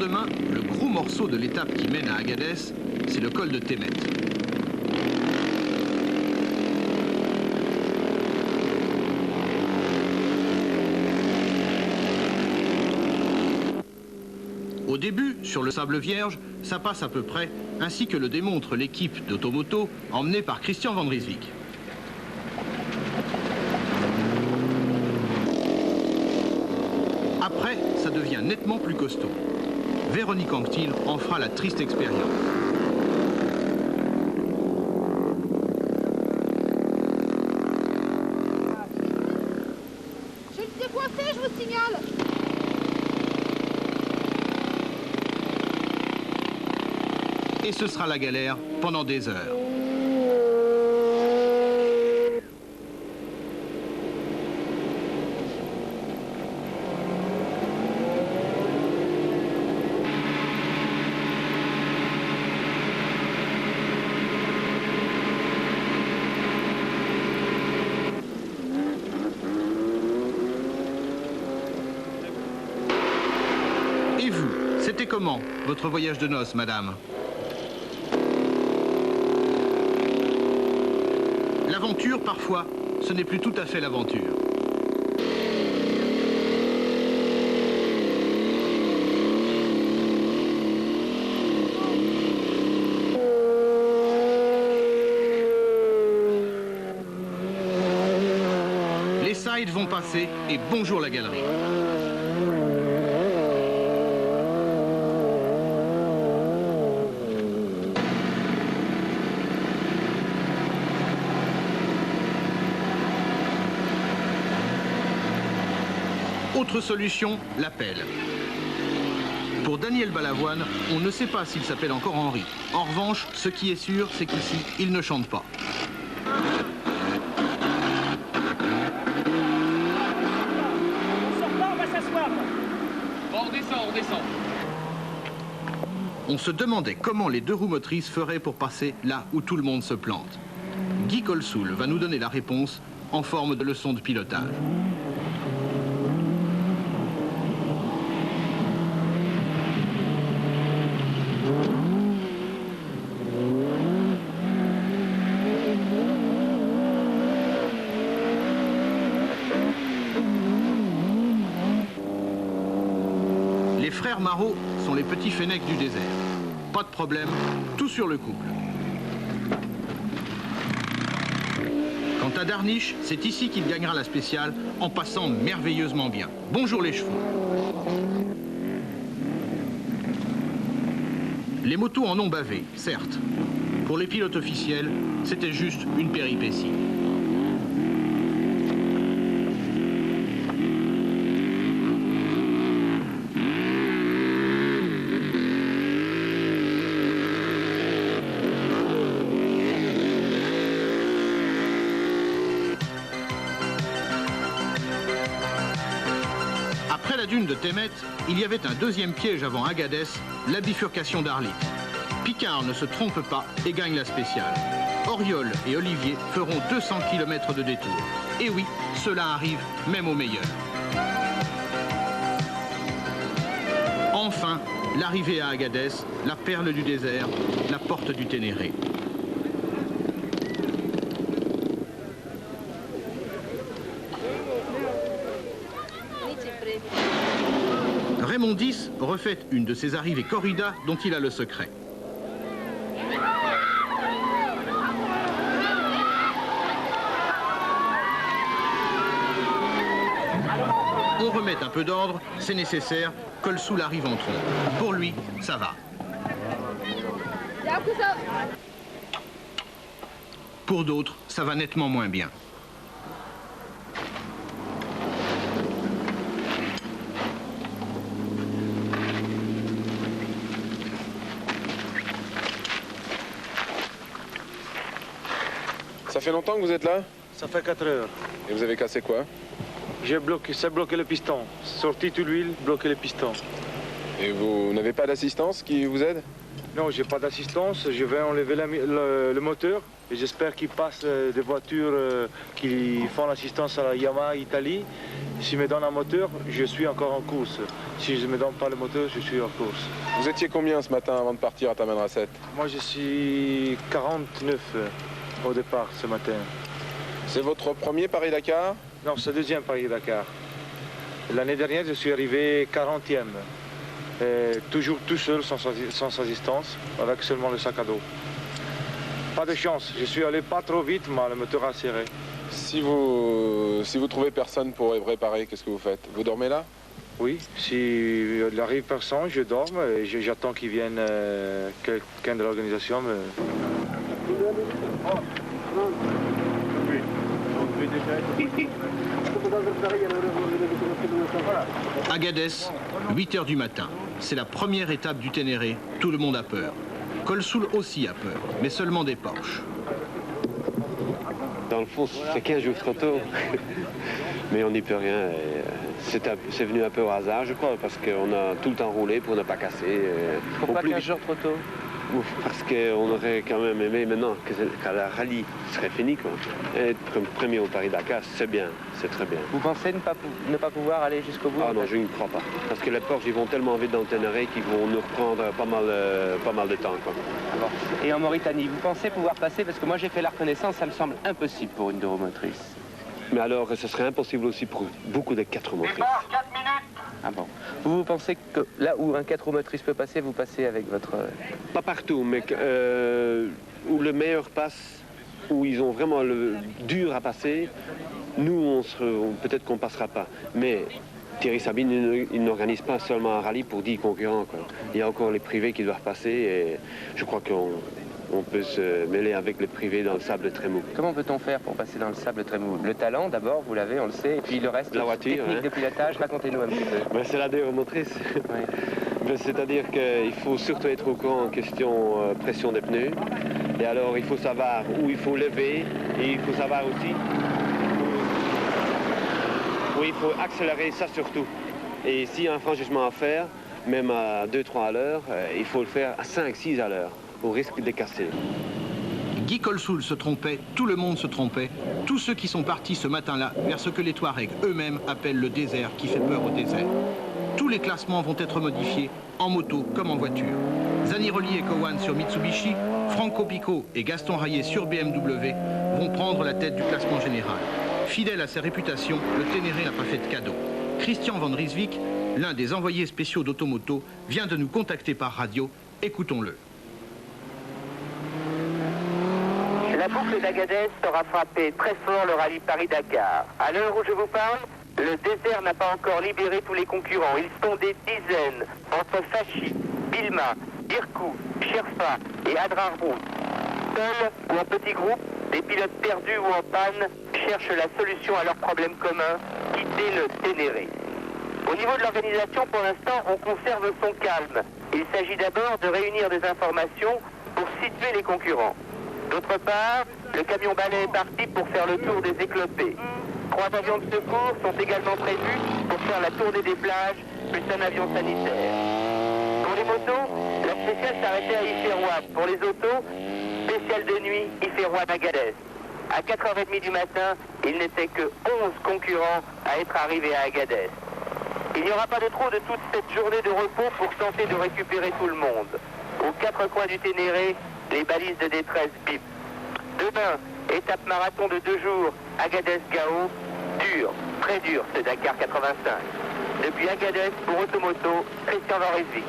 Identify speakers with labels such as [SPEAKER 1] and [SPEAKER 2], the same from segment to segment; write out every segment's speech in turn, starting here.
[SPEAKER 1] lendemain, le gros morceau de l'étape qui mène à Agadez, c'est le col de Témet. Au début, sur le sable vierge, ça passe à peu près, ainsi que le démontre l'équipe d'Automoto emmenée par Christian Vandrieswijk. Après, ça devient nettement plus costaud. Véronique Anquetil en fera la triste expérience.
[SPEAKER 2] Je suis coincé, je vous signale.
[SPEAKER 1] Et ce sera la galère pendant des heures. Et vous, c'était comment, votre voyage de noces, madame ? L'aventure, parfois, ce n'est plus tout à fait l'aventure. Les sides vont passer et bonjour la galerie. Autre solution, la pelle. Pour Daniel Balavoine, on ne sait pas s'il s'appelle encore Henri. En revanche, ce qui est sûr, c'est qu'ici, il ne chante pas.
[SPEAKER 3] On sort pas, on va s'asseoir.
[SPEAKER 4] Bon, on descend.
[SPEAKER 1] On se demandait comment les deux roues motrices feraient pour passer là où tout le monde se plante. Guy Colsoul va nous donner la réponse en forme de leçon de pilotage. Les frères Marot sont les petits fennecs du désert. Pas de problème, tout sur le couple. Quant à Darniche, c'est ici qu'il gagnera la spéciale en passant merveilleusement bien. Bonjour les chevaux. Les motos en ont bavé, certes. Pour les pilotes officiels, c'était juste une péripétie. Après la dune de Témet, il y avait un deuxième piège avant Agadez, la bifurcation d'Arlit. Picard ne se trompe pas et gagne la spéciale. Auriol et Olivier feront 200 km de détour. Et oui, cela arrive même aux meilleurs. Enfin, l'arrivée à Agadez, la perle du désert, la porte du Ténéré. Raymond X refait une de ses arrivées corridas dont il a le secret. On remet un peu d'ordre, c'est nécessaire, Colsoul arrive en trompe. Pour lui, ça va. Pour d'autres, ça va nettement moins bien.
[SPEAKER 5] Ça fait longtemps que vous êtes là?
[SPEAKER 6] Ça fait 4 heures.
[SPEAKER 5] Et vous avez cassé quoi?
[SPEAKER 6] J'ai bloqué le piston. Sorti toute l'huile, bloqué le piston.
[SPEAKER 5] Et vous n'avez pas d'assistance qui vous aide?
[SPEAKER 6] Non, j'ai pas d'assistance. Je vais enlever le moteur Et j'espère qu'il passe des voitures qui font l'assistance à la Yamaha Italie. S'ils me donnent un moteur, je suis encore en course. Si je ne me donne pas le moteur, je suis en course.
[SPEAKER 5] Vous étiez combien ce matin avant de partir à Tamanrasset?
[SPEAKER 6] Moi, je suis 49 au départ ce matin.
[SPEAKER 5] C'est votre premier Paris-Dakar?
[SPEAKER 6] Non, c'est le deuxième Paris-Dakar. L'année dernière, je suis arrivé 40e. Toujours tout seul, sans assistance, avec seulement le sac à dos. Pas de chance, je suis allé pas trop vite, mais le moteur a serré.
[SPEAKER 5] Si vous trouvez personne pour réparer, qu'est-ce que vous faites? Vous dormez là?
[SPEAKER 6] Oui, s'il arrive personne, je dors et j'attends qu'il vienne quelqu'un de l'organisation.
[SPEAKER 1] Agadez, 8 h du matin. C'est la première étape du Ténéré. Tout le monde a peur. Colsoul aussi a peur, mais seulement des Porsche.
[SPEAKER 7] Dans le fond, c'est 15 jours trop tôt. Mais on n'y peut rien. C'est venu un peu au hasard, je crois, parce qu'on a tout le temps roulé pour ne pas casser.
[SPEAKER 8] Pourquoi 15 jours trop tôt?
[SPEAKER 7] Parce qu'on aurait quand même aimé maintenant que la rallye serait finie, quoi. Être premier au Paris-Dakar, c'est bien, c'est très bien.
[SPEAKER 8] Vous pensez ne pas pouvoir aller jusqu'au bout?
[SPEAKER 7] Ah non, je ne crois pas. Parce que les Porsche, ils vont tellement vite dans le Ténéré qu'ils vont nous reprendre pas mal de temps, quoi.
[SPEAKER 8] Alors, et en Mauritanie, vous pensez pouvoir passer? Parce que moi j'ai fait la reconnaissance, ça me semble impossible pour une duromotrice.
[SPEAKER 7] Mais alors, ce serait impossible aussi pour beaucoup de 4 motrices.
[SPEAKER 8] Ah bon. Vous pensez que là où un 4 roues motrices peut passer, vous passez avec votre...
[SPEAKER 7] Pas partout, mais où le meilleur passe, où ils ont vraiment le dur à passer, nous, peut-être qu'on ne passera pas. Mais Thierry Sabine, il n'organise pas seulement un rallye pour 10 concurrents, quoi. Il y a encore les privés qui doivent passer et je crois qu'on peut se mêler avec les privés dans le sable très mou.
[SPEAKER 8] Comment peut-on faire pour passer dans le sable très mou? Le talent d'abord, vous l'avez, on le sait, et puis le reste,
[SPEAKER 7] la voiture,
[SPEAKER 8] technique de pilotage, racontez-nous un petit peu.
[SPEAKER 7] Ben, c'est la duromotrice.
[SPEAKER 8] Oui.
[SPEAKER 7] C'est-à-dire qu'il faut surtout être au courant en question pression des pneus. Et alors il faut savoir où il faut lever et il faut savoir aussi où il faut accélérer, ça surtout. Et s'il y a un franchissement à faire, même à 2-3 à l'heure, il faut le faire à 5-6 à l'heure, au risque de casser.
[SPEAKER 1] Guy Colsoul se trompait, tout le monde se trompait, tous ceux qui sont partis ce matin-là vers ce que les Touaregs eux-mêmes appellent le désert qui fait peur au désert. Tous les classements vont être modifiés, en moto comme en voiture. Zaniroli et Cowan sur Mitsubishi, Franco Pico et Gaston Rayet sur BMW vont prendre la tête du classement général. Fidèle à sa réputation, le Ténéré n'a pas fait de cadeau. Christian Van Rieswijk, l'un des envoyés spéciaux d'Automoto, vient de nous contacter par radio. Écoutons-le.
[SPEAKER 9] La boucle d'Agadez aura frappé très fort le rallye Paris-Dakar. À l'heure où je vous parle, le désert n'a pas encore libéré tous les concurrents. Ils sont des dizaines entre Fachi, Bilma, Irkou, Sherfa et Adrarbout. Seuls ou en petits groupes, des pilotes perdus ou en panne cherchent la solution à leurs problèmes communs, quitter le Ténéré. Au niveau de l'organisation, pour l'instant, on conserve son calme. Il s'agit d'abord de réunir des informations pour situer les concurrents. D'autre part, le camion balai est parti pour faire le tour des éclopés. 3 avions de secours sont également prévus pour faire la tournée des plages, plus un avion sanitaire. Pour les motos, la spéciale s'arrêtait à Iférouane. Pour les autos, spéciale de nuit, Iférouane-Agadez. À 4h30 du matin, il n'était que 11 concurrents à être arrivés à Agadez. Il n'y aura pas de trop de toute cette journée de repos pour tenter de récupérer tout le monde. Aux 4 coins du Ténéré, les balises de détresse bip. Demain, étape marathon de 2 jours, Agadez-Gao, dur, très dur ce Dakar 85. Depuis Agadez pour Automoto, Christian Van Rieswijk.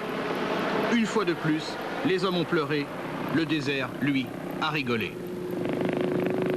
[SPEAKER 1] Une fois de plus, les hommes ont pleuré, le désert, lui, a rigolé.